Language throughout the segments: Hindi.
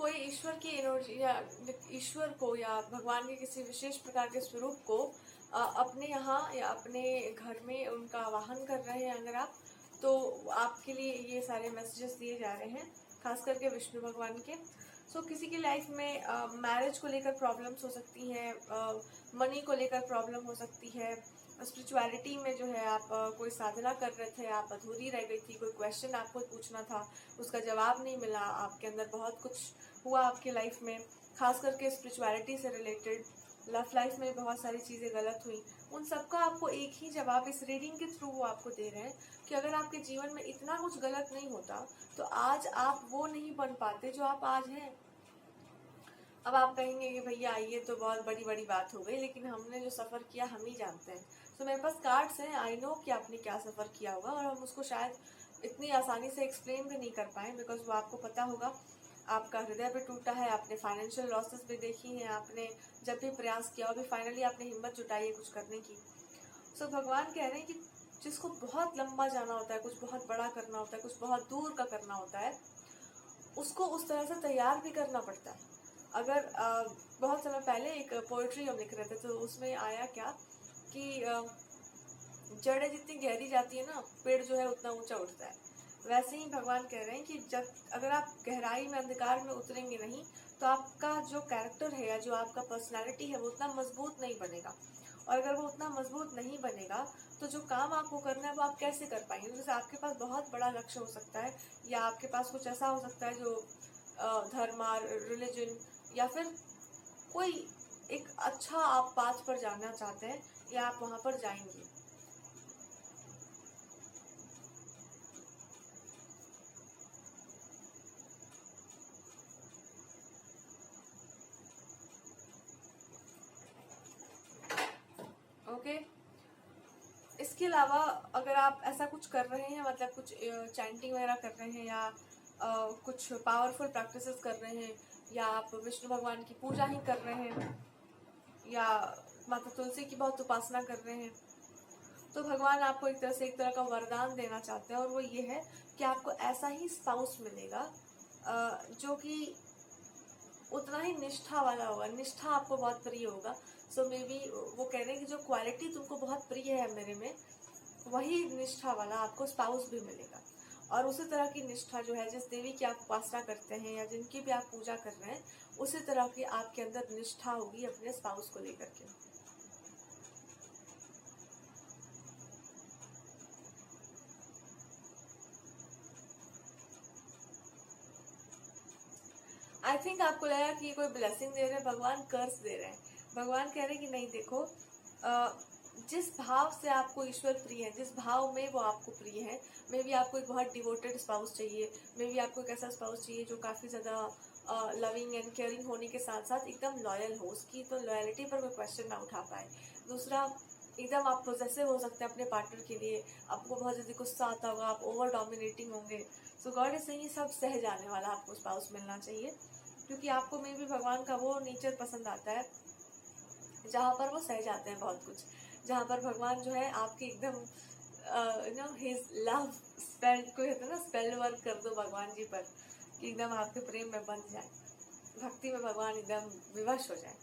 कोई ईश्वर की एनर्जी या ईश्वर को या भगवान के किसी विशेष प्रकार के स्वरूप को अपने यहाँ या अपने घर में उनका आवाहन कर रहे हैं अगर आप, तो आपके लिए ये सारे मैसेजेस दिए जा रहे हैं, खास करके विष्णु भगवान के। किसी की लाइफ में मैरिज को लेकर प्रॉब्लम्स हो सकती हैं, मनी को लेकर प्रॉब्लम हो सकती है, स्पिरिचुअलिटी में जो है आप कोई साधना कर रहे थे, आप अधूरी रह गई थी, कोई क्वेश्चन आपको पूछना था, उसका जवाब नहीं मिला, आपके अंदर बहुत कुछ हुआ आपकी लाइफ में, खास करके स्पिरिचुअलिटी से रिलेटेड। लव लाइफ में बहुत सारी चीज़ें गलत हुई, उन सबका आपको एक ही जवाब इस रीडिंग के थ्रू वो आपको दे रहे हैं कि अगर आपके जीवन में इतना कुछ गलत नहीं होता तो आज आप वो नहीं बन पाते जो आप आज हैं। अब आप कहेंगे कि भैया ये तो बहुत बड़ी बड़ी बात हो गई, लेकिन हमने जो सफ़र किया हम ही जानते हैं। तो मेरे पास कार्ड्स हैं, आई नो कि आपने क्या सफ़र किया होगा, और हम उसको शायद इतनी आसानी से एक्सप्लेन भी नहीं कर पाए, बिकॉज वो आपको पता होगा, आपका हृदय भी टूटा है, आपने फाइनेंशियल लॉसेस भी देखी हैं, आपने जब भी प्रयास किया अभी फाइनली आपने हिम्मत जुटाई है कुछ करने की। भगवान कह रहे हैं कि जिसको बहुत लंबा जाना होता है, कुछ बहुत बड़ा करना होता है, कुछ बहुत दूर का करना होता है, उसको उस तरह से तैयार भी करना पड़ता है। अगर बहुत समय पहले एक पोइट्री हम लिख रहे थे, तो उसमें आया क्या कि जड़ें जितनी गहरी जाती है ना, पेड़ जो है उतना ऊंचा उठता है। वैसे ही भगवान कह रहे हैं कि जब अगर आप गहराई में अंधकार में उतरेंगे नहीं, तो आपका जो कैरेक्टर है या जो आपका पर्सनालिटी है वो उतना मजबूत नहीं बनेगा। और अगर वो उतना मजबूत नहीं बनेगा तो जो काम आपको करना है वो आप कैसे कर पाएंगे। जैसे आपके पास बहुत बड़ा लक्ष्य हो सकता है, या आपके पास कुछ ऐसा हो सकता है जो धर्म, रिलीजन, या फिर कोई एक अच्छा आप पाथ पर जाना चाहते हैं, या आप वहां पर जाएंगे। ओके, इसके अलावा अगर आप ऐसा कुछ कर रहे हैं, मतलब कुछ चैंटिंग वगैरह कर रहे हैं, या कुछ पावरफुल प्रैक्टिसेस कर रहे हैं, या आप विष्णु भगवान की पूजा ही कर रहे हैं, या माता तुलसी की बहुत उपासना कर रहे हैं, तो भगवान आपको एक तरह का वरदान देना चाहते हैं, और वो ये है कि आपको ऐसा ही स्पाउस मिलेगा जो कि उतना ही निष्ठा वाला होगा, निष्ठा आपको बहुत प्रिय होगा। मे बी वो कह रहे हैं कि जो क्वालिटी तुमको बहुत प्रिय है मेरे में, वही निष्ठा वाला आपको स्पाउस भी मिलेगा। और उसी तरह की निष्ठा जो है, जिस देवी की आप उपासना करते हैं या जिनकी भी आप पूजा कर रहे हैं, उसी तरह की आपके अंदर निष्ठा होगी अपने स्पाउस को लेकर के। आई थिंक आपको लगा कि ये कोई ब्लेसिंग दे रहे हैं, भगवान कर्स दे रहे हैं। भगवान कह रहे हैं कि नहीं, देखो जिस भाव से आपको ईश्वर प्रिय है, जिस भाव में वो आपको प्रिय है, मे बी आपको एक बहुत डिवोटेड स्पाउस चाहिए, मे बी आपको एक ऐसा स्पाउस चाहिए जो काफी ज्यादा लविंग एंड केयरिंग होने के साथ साथ एकदम लॉयल हो, उसकी तो लॉयलिटी पर कोई क्वेश्चन ना उठा पाए। दूसरा, एकदम आप पोजेसिव हो सकते हैं अपने पार्टनर के लिए, आपको बहुत जल्दी गुस्सा आता होगा, आप ओवर डोमिनेटिंग होंगे। गॉड इज सेइंग सब सह जाने वाला आपको स्पाउस मिलना चाहिए, क्योंकि आपको में भी भगवान का वो नेचर पसंद आता है जहाँ पर वो सह जाते हैं बहुत कुछ, जहाँ पर भगवान जो है आपके एकदम हिज लव स्पेल को कहते हैं ना, स्पेल वर्क कर दो भगवान जी पर, कि एकदम आपके प्रेम में बंध जाए, भक्ति में भगवान एकदम विवश हो जाए।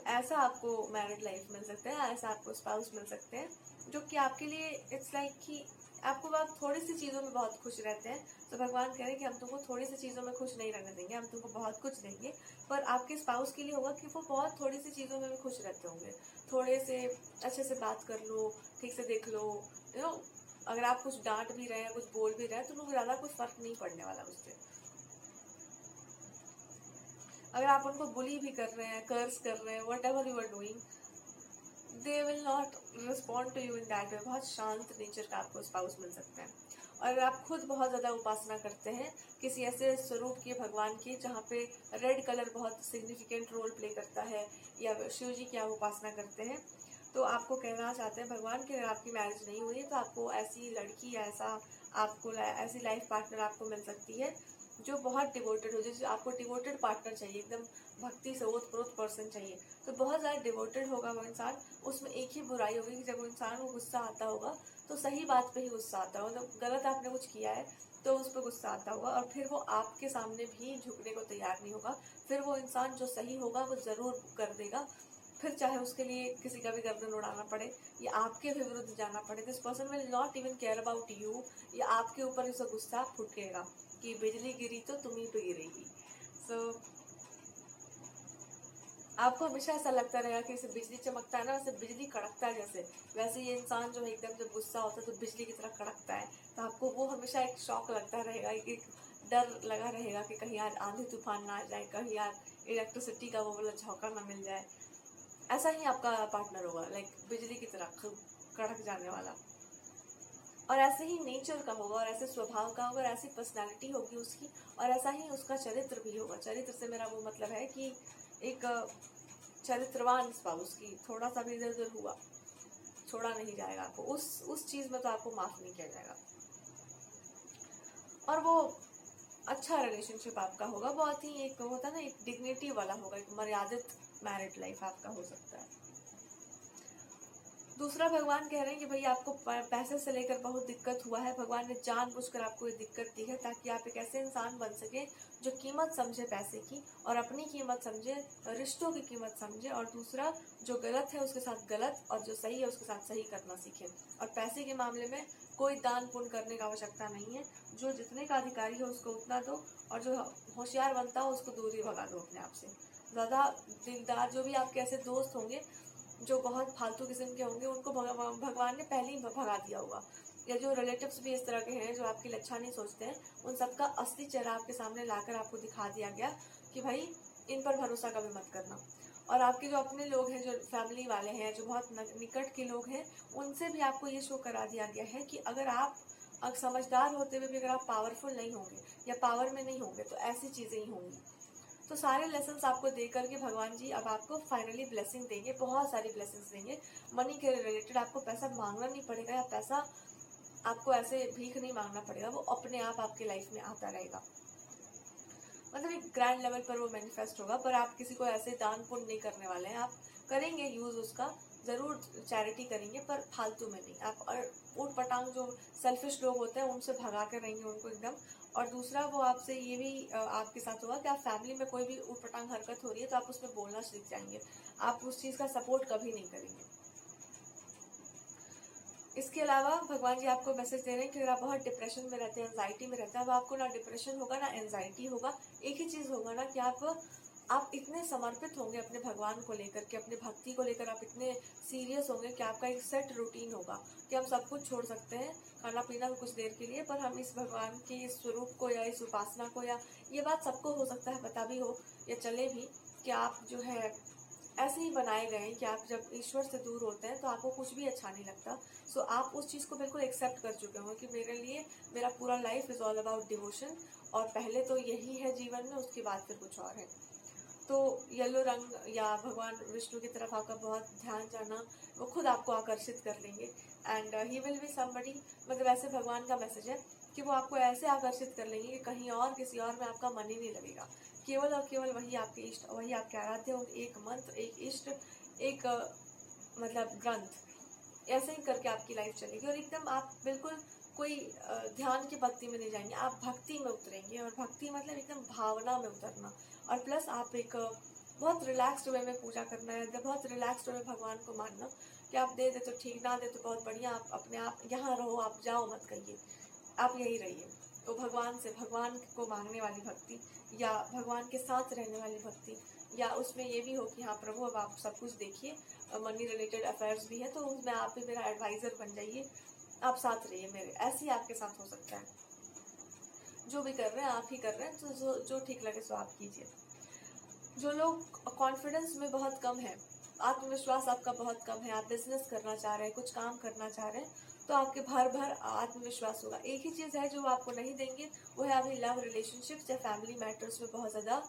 ऐसा आपको मैरिड लाइफ मिल सकता है, ऐसा आपको स्पाउस मिल सकते हैं, जो कि आपके लिए इट्स लाइक कि आपको आप थोड़ी सी चीज़ों में बहुत खुश रहते हैं। तो भगवान कह रहे हैं कि हम तुमको थोड़ी सी चीज़ों में खुश नहीं रहने देंगे, हम तुमको बहुत कुछ देंगे, पर आपके स्पाउस के लिए होगा कि वो बहुत थोड़ी सी चीज़ों में भी खुश रहते होंगे। थोड़े से अच्छे से बात कर लो, ठीक से देख लो, अगर आप कुछ डांट भी रहे हैं, कुछ बोल भी रहे हैं, तो उनको ज़्यादा कुछ फर्क नहीं पड़ने वाला उससे। अगर आप उनको बुली भी कर रहे हैं, कर्स कर रहे हैं, whatever you are doing, they will not respond to you in that way. बहुत शांत नेचर का आपको स्पाउस मिल सकता है। और अगर आप खुद बहुत ज़्यादा उपासना करते हैं किसी ऐसे स्वरूप की भगवान की जहाँ पे रेड कलर बहुत सिग्निफिकेंट रोल प्ले करता है, या शिव जी की आप उपासना करते हैं, तो आपको कहना चाहते हैं भगवान कि अगर आपकी मैरिज नहीं हुई तो आपको ऐसी लड़की या आपको ऐसी लाइफ पार्टनर आपको मिल सकती है जो बहुत डिवोटेड हो, जैसे आपको डिवोटेड पार्टनर चाहिए, एकदम भक्ति से ओतप्रोत पर्सन चाहिए। तो बहुत ज़्यादा डिवोटेड होगा वो इंसान, उसमें एक ही बुराई होगी कि जब वो इंसान को गुस्सा आता होगा तो सही बात पे ही गुस्सा आता होगा, मतलब गलत आपने कुछ किया है तो उस पर गुस्सा आता होगा और फिर वो आपके सामने भी झुकने को तैयार नहीं होगा। फिर वो इंसान जो सही होगा वो जरूर कर देगा, फिर चाहे उसके लिए किसी का भी गर्दन उड़ाना पड़े या आपके भी विरुद्ध जाना पड़े। This person will not even care about you, या आपके ऊपर उसका गुस्सा फूटेगा कि बिजली गिरी तो तुम ही पे गिरेगी। सो आपको हमेशा ऐसा लगता रहेगा कि जैसे बिजली चमकता है ना, वैसे बिजली कड़कता है जैसे, वैसे ये इंसान जो है एकदम जब गुस्सा होता है तो बिजली की तरह कड़कता है। तो आपको वो हमेशा एक शौक लगता रहेगा, एक डर लगा रहेगा कि कहीं आज आंधी तूफान ना आ जाए, कहीं आज इलेक्ट्रिसिटी का वो वाला झोंका ना मिल जाए। ऐसा ही आपका पार्टनर होगा, लाइक बिजली की तरह कड़क जाने वाला। और ऐसे ही नेचर का होगा, और ऐसे स्वभाव का होगा, और ऐसी पर्सनैलिटी होगी उसकी, और ऐसा ही उसका चरित्र भी होगा। चरित्र से मेरा वो मतलब है कि एक चरित्रवान स्पाउस की थोड़ा सा भी इधर उधर हुआ छोड़ा नहीं जाएगा आपको, उस चीज में तो आपको माफ नहीं किया जाएगा। और वो अच्छा रिलेशनशिप आपका होगा, बहुत ही एक होता है ना, एक डिग्निटी वाला होगा, एक मर्यादित मैरिड लाइफ आपका हो सकता है। दूसरा, भगवान कह रहे हैं कि भाई आपको पैसे से लेकर बहुत दिक्कत हुआ है, भगवान ने जानबूझकर आपको ये दिक्कत दी है ताकि आप एक ऐसे इंसान बन सके जो कीमत समझे पैसे की, और अपनी कीमत समझे, रिश्तों की कीमत समझे, और दूसरा जो गलत है उसके साथ गलत और जो सही है उसके साथ सही करना सीखे। और पैसे के मामले में कोई दान पुण्य करने की आवश्यकता नहीं है, जो जितने का अधिकारी हो उसको उतना दो, और जो होशियार बनता हो उसको दूर ही भगा दो अपने आप से। ज्यादा दिलदार जो भी आपके ऐसे दोस्त होंगे जो बहुत फालतू किस्म के होंगे, उनको भगवान ने पहले ही भगा दिया होगा। या जो रिलेटिव्स भी इस तरह के हैं जो आपके लिए अच्छा नहीं सोचते हैं, उन सबका असली चेहरा आपके सामने लाकर आपको दिखा दिया गया कि भाई इन पर भरोसा कभी मत करना। और आपके जो अपने लोग हैं, जो फैमिली वाले हैं, जो बहुत निकट के लोग हैं, उनसे भी आपको ये शो करा दिया गया है कि अगर आप समझदार होते हुए भी अगर आप पावरफुल नहीं होंगे या पावर में नहीं होंगे तो ऐसी चीजें ही होंगी। तो सारे लेसन्स आपको दे करके भगवान जी अब आपको फाइनली ब्लेसिंग देंगे, बहुत सारी ब्लेसिंग्स देंगे। मनी के रिलेटेड आपको पैसा मांगना नहीं पड़ेगा, या पैसा आपको ऐसे भीख नहीं मांगना पड़ेगा, वो अपने आप आपके लाइफ में आता रहेगा। मतलब एक ग्रैंड लेवल पर वो मैनिफेस्ट होगा, पर आप किसी को ऐसे दान पुण्य नहीं करने वाले हैं। आप करेंगे यूज उसका, जरूर चैरिटी करेंगे, पर फालतू में नहीं। आप और ऊट पटांग जो सेल्फिश लोग होते हैं उनसे भगा कर रहेंगे उनको एकदम। और दूसरा, वो आपसे ये भी आपके साथ होगा कि आप फैमिली में कोई भी ऊट पटांग हरकत हो रही है तो आप उसमें बोलना सीख जाएंगे, आप उस चीज का सपोर्ट कभी नहीं करेंगे। इसके अलावा भगवान जी आपको मैसेज दे रहे हैं कि अगर आप बहुत डिप्रेशन में रहते हैं, एंजाइटी में रहते हैं, अब आपको ना डिप्रेशन होगा ना एंजाइटी होगा। एक ही चीज होगा ना कि आप इतने समर्पित होंगे अपने भगवान को लेकर के, अपने भक्ति को लेकर आप इतने सीरियस होंगे कि आपका एक सेट रूटीन होगा कि हम सब कुछ छोड़ सकते हैं, खाना पीना कुछ देर के लिए, पर हम इस भगवान के इस स्वरूप को या इस उपासना को, या ये बात सबको हो सकता है पता भी हो या चले भी कि आप जो है ऐसे ही बनाए गए हैं कि आप जब ईश्वर से दूर होते हैं तो आपको कुछ भी अच्छा नहीं लगता। सो आप उस चीज को बिल्कुल एक्सेप्ट कर चुके हो कि मेरे लिए मेरा पूरा life is all about devotion, और पहले तो यही है जीवन में, उसके बाद फिर कुछ और है। तो येलो रंग या भगवान विष्णु की तरफ आपका बहुत ध्यान जाना, वो खुद आपको आकर्षित कर लेंगे। And he will be somebody, मतलब ऐसे भगवान का मैसेज है कि वो आपको ऐसे आकर्षित कर लेंगे कि कहीं और किसी और में आपका मन ही नहीं लगेगा। केवल और केवल वही आपके इष्ट, वही आपके आराध्य होंगे, एक मंत्र, एक इष्ट, एक मतलब ग्रंथ, ऐसे ही करके आपकी लाइफ चलेगी। और एकदम आप बिल्कुल कोई ध्यान की भक्ति में नहीं जाएंगे, आप भक्ति में उतरेंगे। और भक्ति मतलब एकदम भावना में उतरना, और प्लस आप एक बहुत रिलैक्स्ड वे में पूजा करना है, बहुत रिलैक्स्ड वे में भगवान को मानना कि आप दे दे तो ठीक, ना दे तो बहुत बढ़िया, आप अपने आप यहाँ रहो, आप जाओ मत कहिए, आप यही रहिए। तो भगवान से, भगवान को मांगने वाली भक्ति, या भगवान के साथ रहने वाली भक्ति, या उसमें ये भी हो कि हाँ प्रभु अब आप सब कुछ देखिए, मनी रिलेटेड अफेयर्स भी है तो उसमें आप भी मेरा एडवाइजर बन जाइए, आप साथ रहिए मेरे, ऐसे ही आपके साथ हो सकता है। जो भी कर रहे हैं आप ही कर रहे हैं, तो जो ठीक लगे सो आप कीजिए। जो लोग कॉन्फिडेंस में बहुत कम है, आत्मविश्वास आपका बहुत कम है, आप बिजनेस करना चाह रहे हैं, कुछ काम करना चाह रहे हैं, तो आपके भर भर आत्मविश्वास होगा। एक ही चीज है जो आपको नहीं देंगे, वो है अभी लव रिलेशनशिप्स या फैमिली मैटर्स में बहुत ज्यादा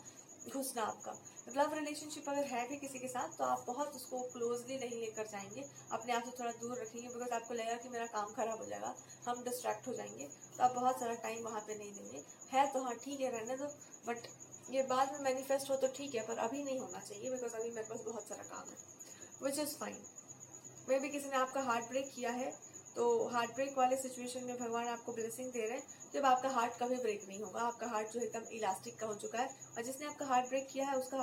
घुसना आपका। लव रिलेशनशिप अगर है भी किसी के साथ तो आप बहुत उसको क्लोजली नहीं लेकर जाएंगे, अपने आप से थोड़ा दूर रखेंगे, बिकॉज आपको लगेगा कि मेरा काम खराब हो जाएगा, हम डिस्ट्रैक्ट हो जाएंगे, तो आप बहुत सारा टाइम वहाँ पे नहीं देंगे। है तो हाँ ठीक है, रहने दो, बट ये बाद में मैनिफेस्ट हो तो ठीक है, पर अभी नहीं होना चाहिए, बिकॉज अभी मेरे पास बहुत सारा काम है, विच इज फाइन। मे भी किसी ने आपका हार्ट ब्रेक किया है, तो हार्ट ब्रेक वाले सिचुएशन में भगवान आपको ब्लेसिंग दे रहे हैं जब आपका हार्ट कभी ब्रेक नहीं होगा। आपका हार्ट जो एकदम इलास्टिक का हो चुका है, और जिसने आपका हार्ट ब्रेक किया है उसका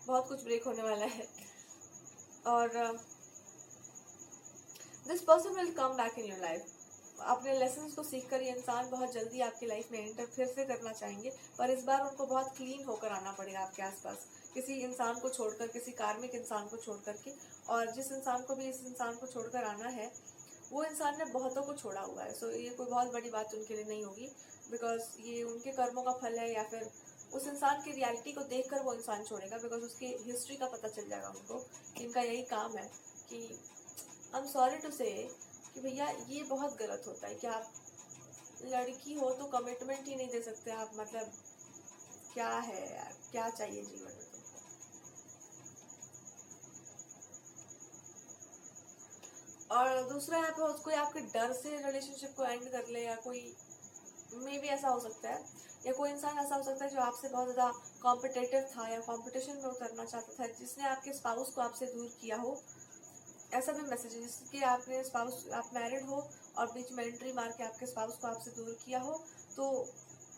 बहुत कुछ ब्रेक होने वाला है। और this person will come back in your life. अपने लेसन्स को सीखकर ये इंसान बहुत जल्दी आपकी लाइफ में एंटर फिर से करना चाहेंगे, पर इस बार उनको बहुत क्लीन होकर आना पड़ेगा आपके आसपास, किसी इंसान को छोड़कर, किसी कार्मिक इंसान को छोड़ करके। और जिस इंसान को भी इस इंसान को छोड़कर आना है, वो इंसान ने बहुतों को छोड़ा हुआ है। सो ये कोई बहुत बड़ी बात उनके लिए नहीं होगी, बिकॉज ये उनके कर्मों का फल है, या फिर उस इंसान की रियलिटी को देखकर वो इंसान छोड़ेगा, बिकॉज उसकी हिस्ट्री का पता चल जाएगा उनको। इनका यही काम है कि आई एम सॉरी टू से कि भैया ये बहुत गलत होता है कि आप लड़की हो तो कमिटमेंट ही नहीं दे सकते आप। मतलब क्या है यार, क्या चाहिए जीवन में तुमको। और दूसरा, यहाँ पे कोई आपके डर से रिलेशनशिप को एंड कर ले, या कोई मे भी ऐसा हो सकता है, या कोई इंसान ऐसा हो सकता है जो आपसे बहुत ज़्यादा कॉम्पिटेटिव था या कॉम्पिटिशन में उतरना चाहता था, जिसने आपके स्पाउस को आपसे दूर किया हो। ऐसा भी मैसेज है जिसके आपने स्पाउस, आप मैरिड हो और बीच में एंट्री मार के आपके स्पाउस को आपसे दूर किया हो, तो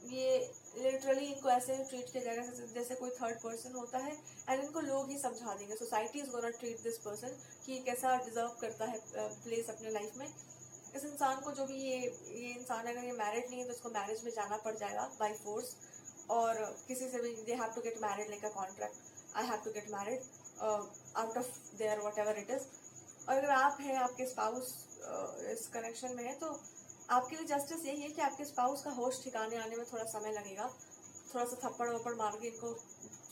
ये लिटरली इनको ऐसे ट्रीट किया जाएगा जैसे कोई थर्ड पर्सन होता है, एंड इनको लोग ही समझा देंगे। Society is gonna treat this person कि कैसा डिजर्व करता है प्लेस अपने लाइफ में। इस इंसान को, जो भी ये इंसान अगर ये मैरिड नहीं है तो उसको मैरिज में जाना पड़ जाएगा बाय फोर्स, और किसी से भी they have to get married like a contract, I have to get married out of there whatever it is. और अगर आप हैं, आपके स्पाउस इस कनेक्शन में है, तो आपके लिए जस्टिस यही है कि आपके स्पाउस का होश ठिकाने आने में थोड़ा समय लगेगा। थोड़ा सा थप्पड़ वप्पड़ मार के इनको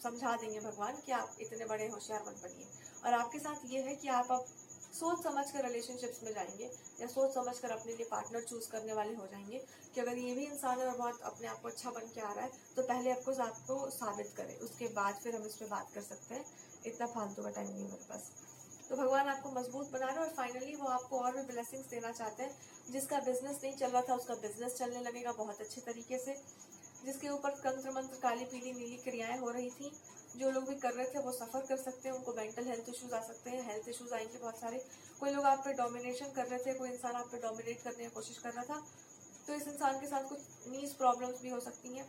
समझा देंगे भगवान कि आप इतने बड़े होशियार मत बनिए। और आपके साथ ये है कि आप अब सोच समझ कर रिलेशनशिप्स में जाएंगे, या सोच समझ कर अपने लिए पार्टनर चूज करने वाले हो जाएंगे कि अगर ये भी इंसान है और बहुत अपने आप को अच्छा बन के आ रहा है, तो पहले आपको साबित करें, उसके बाद फिर हम इस पर बात कर सकते हैं। इतना फालतू का टाइम नहीं है मेरे पास। तो भगवान आपको मजबूत बना रहे हैं, और फाइनली वो आपको और भी ब्लेसिंग्स देना चाहते हैं। जिसका बिजनेस नहीं चल रहा था उसका बिजनेस चलने लगेगा बहुत अच्छे तरीके से। जिसके ऊपर तंत्र मंत्र, काली पीली नीली क्रियाएं हो रही थी, जो लोग भी कर रहे थे वो सफर कर सकते हैं। उनको मेंटल हेल्थ इश्यूज आ सकते हैं, हेल्थ इश्यूज आएंगे बहुत सारे। कोई लोग आप पे डोमिनेशन कर रहे थे, कोई इंसान आप पे डोमिनेट करने की कोशिश कर रहा था, तो इस इंसान के साथ कुछ नीज प्रॉब्लम्स भी हो सकती हैं।